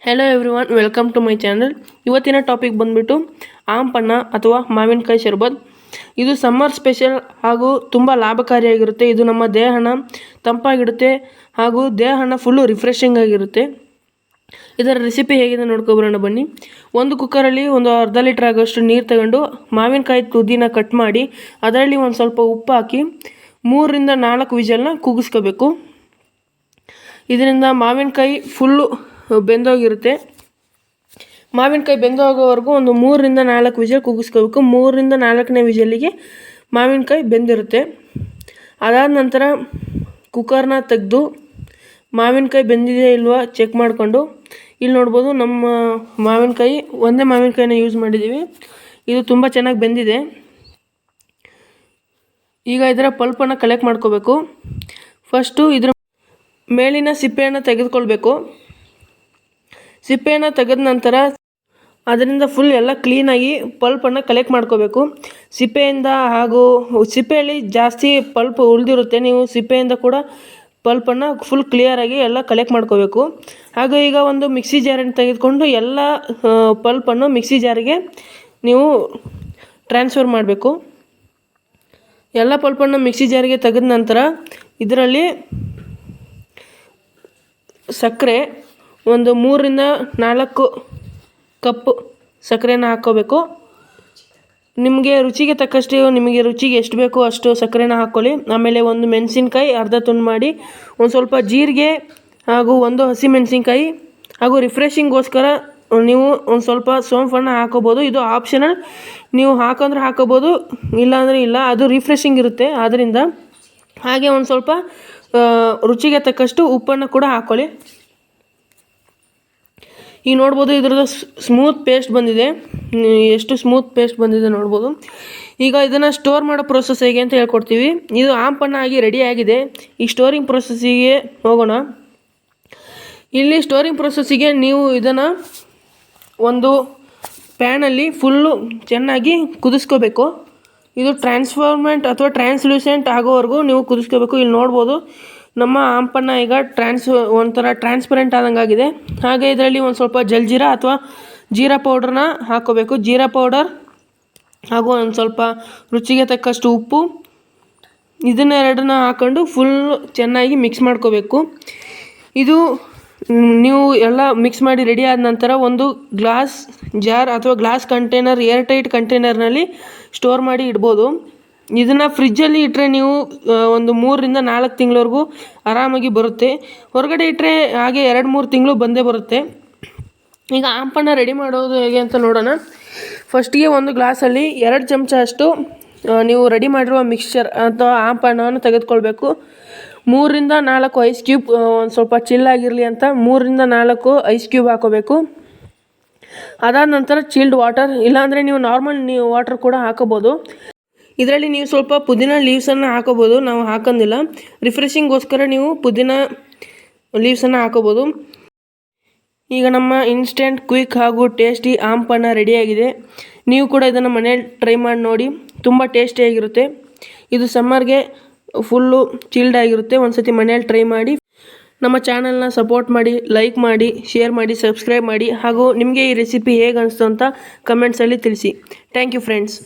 Hello everyone, welcome to my channel. ಇವತ್ತಿನ topic ಬಂದ್ಬಿಟ್ಟು ಆಂಪಣ್ಣ ಅಥವಾ ಮಾವಿನಕಾಯಿ ಶರ್ಬತ್. ಇದು ಸಮ್ಮರ್ ಸ್ಪೆಷಲ್ ಹಾಗೂ ತುಂಬ ಲಾಭಕಾರಿಯಾಗಿರುತ್ತೆ. ಇದು ನಮ್ಮ ದೇಹನ ತಂಪಾಗಿಡುತ್ತೆ ಹಾಗೂ ದೇಹನ ಫುಲ್ಲು ರಿಫ್ರೆಶಿಂಗ್ ಆಗಿರುತ್ತೆ. ಇದರ ರೆಸಿಪಿ ಹೇಗಿದೆ ನೋಡ್ಕೊಬರೋಣ ಬನ್ನಿ. ಒಂದು ಕುಕ್ಕರಲ್ಲಿ ಒಂದು ಅರ್ಧ ಲೀಟ್ರ್ ಆಗೋಷ್ಟು ನೀರು ತಗೊಂಡು ಮಾವಿನಕಾಯಿ ತುದಿನ ಕಟ್ ಮಾಡಿ ಅದರಲ್ಲಿ ಒಂದು ಸ್ವಲ್ಪ ಉಪ್ಪು ಹಾಕಿ 3ರಿಂದ 4 ವಿಜಲ್ನ ಕೂಗಿಸ್ಕೋಬೇಕು. ಇದರಿಂದ ಮಾವಿನಕಾಯಿ ಫುಲ್ಲು ಬೆಂದೋಗಿರುತ್ತೆ. ಮಾವಿನಕಾಯಿ ಬೆಂದೋಗೋವರೆಗೂ ಒಂದು 3ರಿಂದ 4 ವಿಜಲ್ ಕೂಗಿಸ್ಕೋಬೇಕು. 3ರಿಂದ 4ನೇ ವಿಜಲಿಗೆ ಮಾವಿನಕಾಯಿ ಬೆಂದಿರುತ್ತೆ. ಅದಾದ ನಂತರ ಕುಕ್ಕರ್ನ ತೆಗೆದು ಮಾವಿನಕಾಯಿ ಬೆಂದಿದೆ ಇಲ್ವಾ ಚೆಕ್ ಮಾಡಿಕೊಂಡು, ಇಲ್ಲಿ ನೋಡ್ಬೋದು ನಮ್ಮ ಮಾವಿನಕಾಯಿ ಒಂದೇ ಮಾವಿನಕಾಯಿನ ಯೂಸ್ ಮಾಡಿದ್ದೀವಿ. ಇದು ತುಂಬ ಚೆನ್ನಾಗಿ ಬೆಂದಿದೆ. ಈಗ ಇದರ ಪಲ್ಪನ್ನು ಕಲೆಕ್ಟ್ ಮಾಡ್ಕೋಬೇಕು. ಫಸ್ಟು ಇದ್ರ ಮೇಲಿನ ಸಿಪ್ಪೆಯನ್ನು ತೆಗೆದುಕೊಳ್ಬೇಕು. ಸಿಪ್ಪೆಯನ್ನು ತೆಗೆದ ನಂತರ ಅದರಿಂದ ಫುಲ್ ಎಲ್ಲ ಕ್ಲೀನಾಗಿ ಪಲ್ಪನ್ನು ಕಲೆಕ್ಟ್ ಮಾಡ್ಕೋಬೇಕು. ಸಿಪ್ಪೆಯಿಂದ ಹಾಗೂ ಸಿಪ್ಪೆಯಲ್ಲಿ ಜಾಸ್ತಿ ಪಲ್ಪ್ ಉಳಿದಿರುತ್ತೆ. ನೀವು ಸಿಪ್ಪೆಯಿಂದ ಕೂಡ ಪಲ್ಪನ್ನು ಫುಲ್ ಕ್ಲಿಯರಾಗಿ ಎಲ್ಲ ಕಲೆಕ್ಟ್ ಮಾಡ್ಕೋಬೇಕು. ಹಾಗೂ ಈಗ ಒಂದು ಮಿಕ್ಸಿ ಜಾರನ್ನು ತೆಗೆದುಕೊಂಡು ಎಲ್ಲ ಪಲ್ಪನ್ನು ಮಿಕ್ಸಿ ಜಾರಿಗೆ ನೀವು ಟ್ರಾನ್ಸ್ಫರ್ ಮಾಡಬೇಕು. ಎಲ್ಲ ಪಲ್ಪನ್ನು ಮಿಕ್ಸಿ ಜಾರಿಗೆ ತೆಗೆದ ನಂತರ ಇದರಲ್ಲಿ ಸಕ್ಕರೆ ಒಂದು 3ರಿಂದ 4 ಕಪ್ ಸಕ್ಕರೆನ ಹಾಕ್ಕೋಬೇಕು. ನಿಮಗೆ ರುಚಿಗೆ ತಕ್ಕಷ್ಟು, ನಿಮಗೆ ರುಚಿಗೆ ಎಷ್ಟು ಬೇಕೋ ಅಷ್ಟು ಸಕ್ಕರೆನ ಹಾಕ್ಕೊಳ್ಳಿ. ಆಮೇಲೆ ಒಂದು ಮೆಣಸಿನ್ಕಾಯಿ ಅರ್ಧ ತುಂಡು ಮಾಡಿ, ಒಂದು ಸ್ವಲ್ಪ ಜೀರಿಗೆ ಹಾಗೂ ಒಂದು ಹಸಿಮೆಣಸಿನ್ಕಾಯಿ ಹಾಗೂ ರಿಫ್ರೆಶಿಂಗ್ಗೋಸ್ಕರ ನೀವು ಒಂದು ಸ್ವಲ್ಪ ಸೋಂಪನ್ನು ಹಾಕೋಬೋದು. ಇದು ಆಪ್ಷನಲ್, ನೀವು ಹಾಕಂದ್ರೆ ಹಾಕೋಬೋದು, ಇಲ್ಲಾಂದರೆ ಇಲ್ಲ. ಅದು ರಿಫ್ರೆಶಿಂಗ್ ಇರುತ್ತೆ ಆದ್ದರಿಂದ. ಹಾಗೆ ಒಂದು ಸ್ವಲ್ಪ ರುಚಿಗೆ ತಕ್ಕಷ್ಟು ಉಪ್ಪನ್ನು ಕೂಡ ಹಾಕ್ಕೊಳ್ಳಿ. ಈಗ ನೋಡ್ಬೋದು ಇದ್ರದ್ದು ಸ್ಮೂತ್ ಪೇಸ್ಟ್ ಬಂದಿದೆ. ಎಷ್ಟು ಸ್ಮೂತ್ ಪೇಸ್ಟ್ ಬಂದಿದೆ ನೋಡ್ಬೋದು. ಈಗ ಇದನ್ನು ಸ್ಟೋರ್ ಮಾಡೋ ಪ್ರೊಸೆಸ್ ಹೇಗೆ ಅಂತ ಹೇಳ್ಕೊಡ್ತೀವಿ. ಇದು ಆಂಪಣ್ಣ ಆಗಿ ರೆಡಿ ಆಗಿದೆ. ಈ ಸ್ಟೋರಿಂಗ್ ಪ್ರೊಸೆಸ್ಸಿಗೆ ಹೋಗೋಣ. ಇಲ್ಲಿ ಸ್ಟೋರಿಂಗ್ ಪ್ರೊಸೆಸ್ಸಿಗೆ ನೀವು ಇದನ್ನು ಒಂದು ಪ್ಯಾನಲ್ಲಿ ಫುಲ್ಲು ಚೆನ್ನಾಗಿ ಕುದಿಸ್ಕೋಬೇಕು. ಇದು ಟ್ರಾನ್ಸ್ಫಾರ್ಮೆಂಟ್ ಅಥವಾ ಟ್ರಾನ್ಸ್ಲೂಸೆಂಟ್ ಆಗೋವರೆಗೂ ನೀವು ಕುದಿಸ್ಕೋಬೇಕು. ಇಲ್ಲಿ ನೋಡ್ಬೋದು ನಮ್ಮ ಆಂಪಣ್ಣ ಈಗ ಒಂಥರ ಟ್ರಾನ್ಸ್ಪರೆಂಟ್ ಆದಂಗೆ ಆಗಿದೆ. ಹಾಗೆ ಇದರಲ್ಲಿ ಒಂದು ಸ್ವಲ್ಪ ಜಲ್ಜೀರಾ ಅಥವಾ ಜೀರಾ ಪೌಡ್ರನ್ನ ಹಾಕೋಬೇಕು. ಜೀರಾ ಪೌಡರ್ ಹಾಗೂ ಒಂದು ಸ್ವಲ್ಪ ರುಚಿಗೆ ತಕ್ಕಷ್ಟು ಉಪ್ಪು, ಇದನ್ನೆರಡನ್ನ ಹಾಕ್ಕೊಂಡು ಫುಲ್ ಚೆನ್ನಾಗಿ ಮಿಕ್ಸ್ ಮಾಡ್ಕೋಬೇಕು. ಇದು ನೀವು ಎಲ್ಲ ಮಿಕ್ಸ್ ಮಾಡಿ ರೆಡಿ ಆದ ನಂತರ ಒಂದು ಗ್ಲಾಸ್ ಜಾರ್ ಅಥವಾ ಗ್ಲಾಸ್ ಕಂಟೈನರ್, ಏರ್ ಟೈಟ್ ಕಂಟೈನರ್ನಲ್ಲಿ ಸ್ಟೋರ್ ಮಾಡಿ ಇಡ್ಬೋದು. ಇದನ್ನು ಫ್ರಿಜ್ಜಲ್ಲಿ ಇಟ್ಟರೆ ನೀವು ಒಂದು 3ರಿಂದ 4 ತಿಂಗಳವರೆಗೂ ಆರಾಮಾಗಿ ಬರುತ್ತೆ. ಹೊರಗಡೆ ಇಟ್ಟರೆ ಹಾಗೆ 2-3 ತಿಂಗಳು ಬಂದೇ ಬರುತ್ತೆ. ಈಗ ಆಂಪಣ್ಣ ರೆಡಿ ಮಾಡೋದು ಹೇಗೆ ಅಂತ ನೋಡೋಣ. ಫಸ್ಟಿಗೆ ಒಂದು ಗ್ಲಾಸಲ್ಲಿ 2 ಚಮಚ ಅಷ್ಟು ನೀವು ರೆಡಿ ಮಾಡಿರುವ ಮಿಕ್ಸ್ಚರ್ ಅಥವಾ ಆಂಪಣ್ಣವನ್ನು ತೆಗೆದುಕೊಳ್ಬೇಕು. 3ರಿಂದ 4 ಐಸ್ ಕ್ಯೂಬ್, ಒಂದು ಸ್ವಲ್ಪ ಚಿಲ್ಲಾಗಿರಲಿ ಅಂತ 3ರಿಂದ 4 ಐಸ್ ಕ್ಯೂಬ್ ಹಾಕೋಬೇಕು. ಅದಾದ ನಂತರ ಚಿಲ್ಡ್ ವಾಟರ್, ಇಲ್ಲಾಂದರೆ ನೀವು ನಾರ್ಮಲ್ ವಾಟರ್ ಕೂಡ ಹಾಕೋಬೋದು. ಇದರಲ್ಲಿ ನೀವು ಸ್ವಲ್ಪ ಪುದೀನ ಲೀವ್ಸನ್ನು ಹಾಕೋಬೋದು, ನಾವು ಹಾಕೋದಿಲ್ಲ. ರಿಫ್ರೆಶಿಂಗ್ಗೋಸ್ಕರ ನೀವು ಪುದೀನ ಲೀವ್ಸನ್ನು ಹಾಕೋಬೋದು. ಈಗ ನಮ್ಮ ಇನ್ಸ್ಟೆಂಟ್, ಕ್ವಿಕ್ ಹಾಗೂ ಟೇಸ್ಟಿ ಆಂಪಣ್ಣ ರೆಡಿಯಾಗಿದೆ. ನೀವು ಕೂಡ ಇದನ್ನು ಮನೇಲಿ ಟ್ರೈ ಮಾಡಿ ನೋಡಿ, ತುಂಬ ಟೇಸ್ಟಿಯಾಗಿರುತ್ತೆ. ಇದು ಸಮ್ಮರ್ಗೆ ಫುಲ್ಲು ಚಿಲ್ಡ್ ಆಗಿರುತ್ತೆ. ಒಂದು ಸತಿ ಮನೇಲಿ ಟ್ರೈ ಮಾಡಿ. ನಮ್ಮ ಚಾನಲ್ನ ಸಪೋರ್ಟ್ ಮಾಡಿ, ಲೈಕ್ ಮಾಡಿ, ಶೇರ್ ಮಾಡಿ, ಸಬ್ಸ್ಕ್ರೈಬ್ ಮಾಡಿ. ಹಾಗೂ ನಿಮಗೆ ಈ ರೆಸಿಪಿ ಹೇಗೆ ಅನಿಸ್ತು ಅಂತ ಕಮೆಂಟ್ಸಲ್ಲಿ ತಿಳಿಸಿ. Thank you friends.